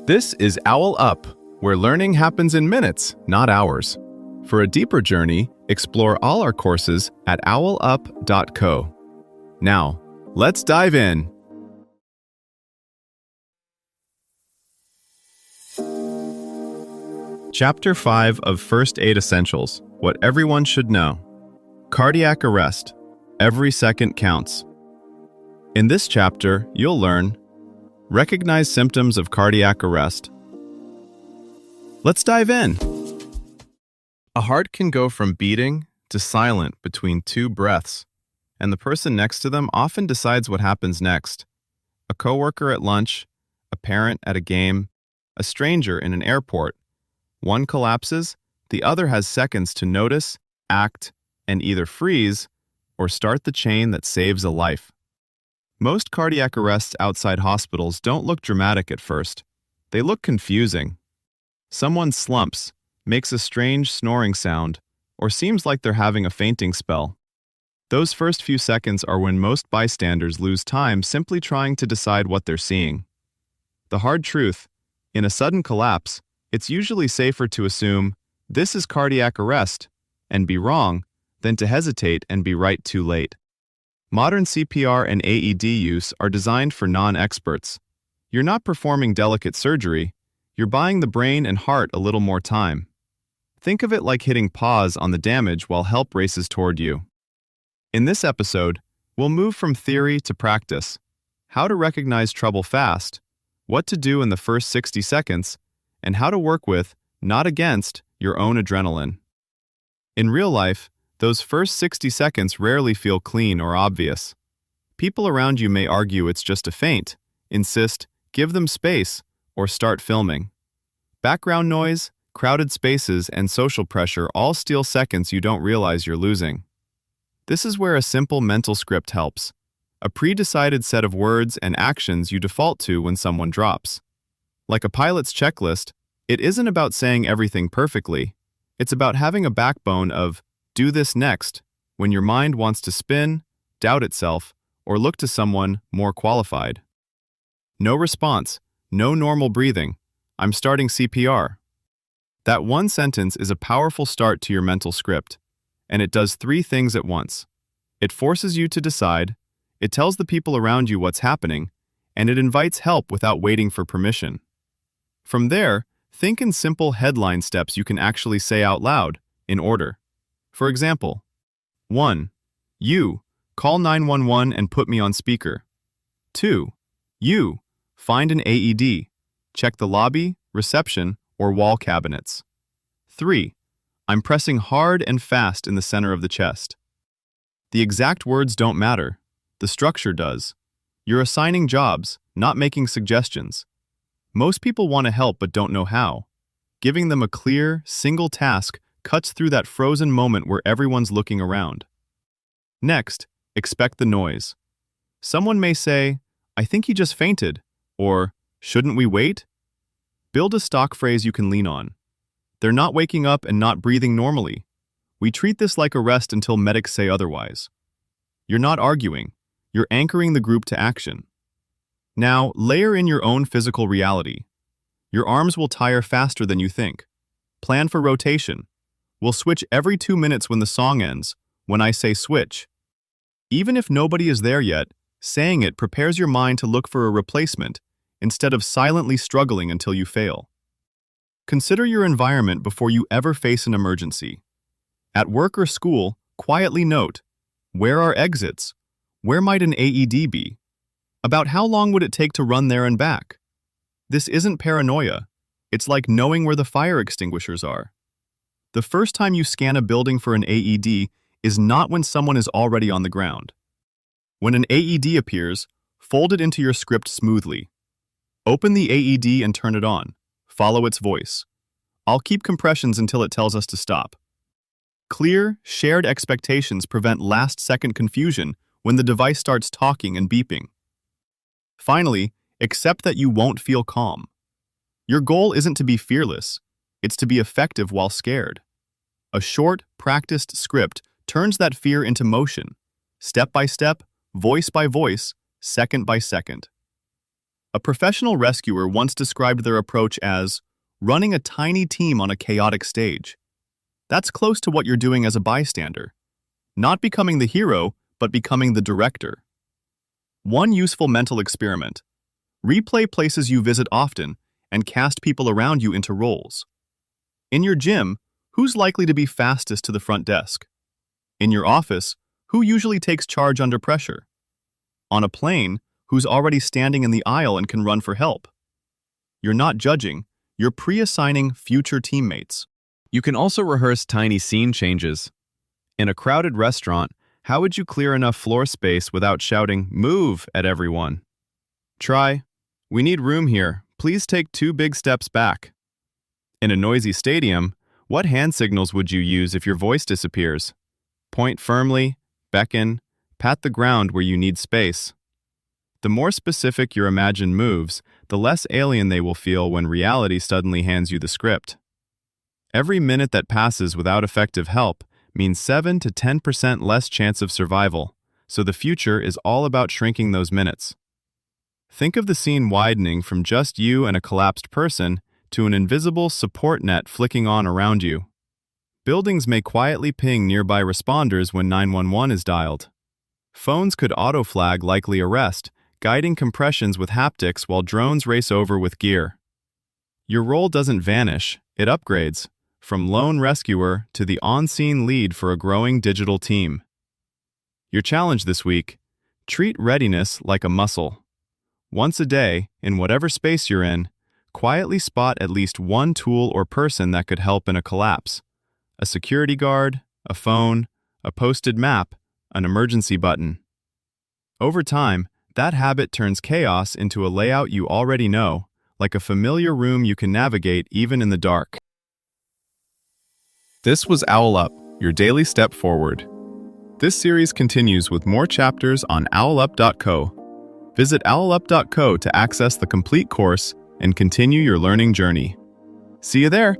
This is OwlUp, where learning happens in minutes, not hours. For a deeper journey, explore all our courses at owlup.co. Now, let's dive in. Chapter 5 of First Aid Essentials, What Everyone Should Know. Cardiac Arrest. Every second counts. In this chapter, you'll learn: recognize symptoms of cardiac arrest. Let's dive in. A heart can go from beating to silent between two breaths, and the person next to them often decides what happens next. A coworker at lunch, a parent at a game, a stranger in an airport. One collapses, the other has seconds to notice, act, and either freeze or start the chain that saves a life. Most cardiac arrests outside hospitals don't look dramatic at first. They look confusing. Someone slumps, makes a strange snoring sound, or seems like they're having a fainting spell. Those first few seconds are when most bystanders lose time simply trying to decide what they're seeing. The hard truth: in a sudden collapse, it's usually safer to assume this is cardiac arrest and be wrong than to hesitate and be right too late. Modern CPR and AED use are designed for non-experts. You're not performing delicate surgery, you're buying the brain and heart a little more time. Think of it like hitting pause on the damage while help races toward you. In this episode, we'll move from theory to practice: how to recognize trouble fast, what to do in the first 60 seconds, and how to work with, not against, your own adrenaline. In real life, those first 60 seconds rarely feel clean or obvious. People around you may argue it's just a feint, insist, give them space, or start filming. Background noise, crowded spaces, and social pressure all steal seconds you don't realize you're losing. This is where a simple mental script helps: a pre-decided set of words and actions you default to when someone drops. Like a pilot's checklist, it isn't about saying everything perfectly. It's about having a backbone of "do this next" when your mind wants to spin, doubt itself, or look to someone more qualified. No response, no normal breathing. I'm starting CPR. That one sentence is a powerful start to your mental script, and it does three things at once. It forces you to decide, it tells the people around you what's happening, and it invites help without waiting for permission. From there, think in simple headline steps you can actually say out loud, in order. For example, 1. You, call 911 and put me on speaker. 2. You, find an AED. Check the lobby, reception, or wall cabinets. 3. I'm pressing hard and fast in the center of the chest. The exact words don't matter. The structure does. You're assigning jobs, not making suggestions. Most people want to help but don't know how. Giving them a clear, single task cuts through that frozen moment where everyone's looking around. Next, expect the noise. Someone may say, "I think he just fainted," or "Shouldn't we wait?" Build a stock phrase you can lean on. They're not waking up and not breathing normally. We treat this like a rest until medics say otherwise. You're not arguing. You're anchoring the group to action. Now, layer in your own physical reality. Your arms will tire faster than you think. Plan for rotation. We'll switch every 2 minutes when the song ends, when I say switch. Even if nobody is there yet, saying it prepares your mind to look for a replacement instead of silently struggling until you fail. Consider your environment before you ever face an emergency. At work or school, quietly note: where are exits? Where might an AED be? About how long would it take to run there and back? This isn't paranoia. It's like knowing where the fire extinguishers are. The first time you scan a building for an AED is not when someone is already on the ground. When an AED appears, fold it into your script smoothly. Open the AED and turn it on. Follow its voice. I'll keep compressions until it tells us to stop. Clear, shared expectations prevent last-second confusion when the device starts talking and beeping. Finally, accept that you won't feel calm. Your goal isn't to be fearless. It's to be effective while scared. A short, practiced script turns that fear into motion, step by step, voice by voice, second by second. A professional rescuer once described their approach as running a tiny team on a chaotic stage. That's close to what you're doing as a bystander. Not becoming the hero, but becoming the director. One useful mental experiment. Replay places you visit often and cast people around you into roles. In your gym, who's likely to be fastest to the front desk? In your office, who usually takes charge under pressure? On a plane, who's already standing in the aisle and can run for help? You're not judging, you're pre-assigning future teammates. You can also rehearse tiny scene changes. In a crowded restaurant, how would you clear enough floor space without shouting, "Move!" at everyone? Try, "We need room here. Please take 2 big steps back." In a noisy stadium, what hand signals would you use if your voice disappears? Point firmly, beckon, pat the ground where you need space. The more specific your imagined moves, the less alien they will feel when reality suddenly hands you the script. Every minute that passes without effective help means 7 to 10% less chance of survival, so the future is all about shrinking those minutes. Think of the scene widening from just you and a collapsed person to an invisible support net flicking on around you. Buildings may quietly ping nearby responders when 911 is dialed. Phones could auto-flag likely arrest, guiding compressions with haptics while drones race over with gear. Your role doesn't vanish, it upgrades, from lone rescuer to the on-scene lead for a growing digital team. Your challenge this week: treat readiness like a muscle. Once a day, in whatever space you're in, quietly spot at least one tool or person that could help in a collapse. A security guard, a phone, a posted map, an emergency button. Over time, that habit turns chaos into a layout you already know, like a familiar room you can navigate even in the dark. This was OwlUp, your daily step forward. This series continues with more chapters on OwlUp.co. Visit OwlUp.co to access the complete course and continue your learning journey. See you there!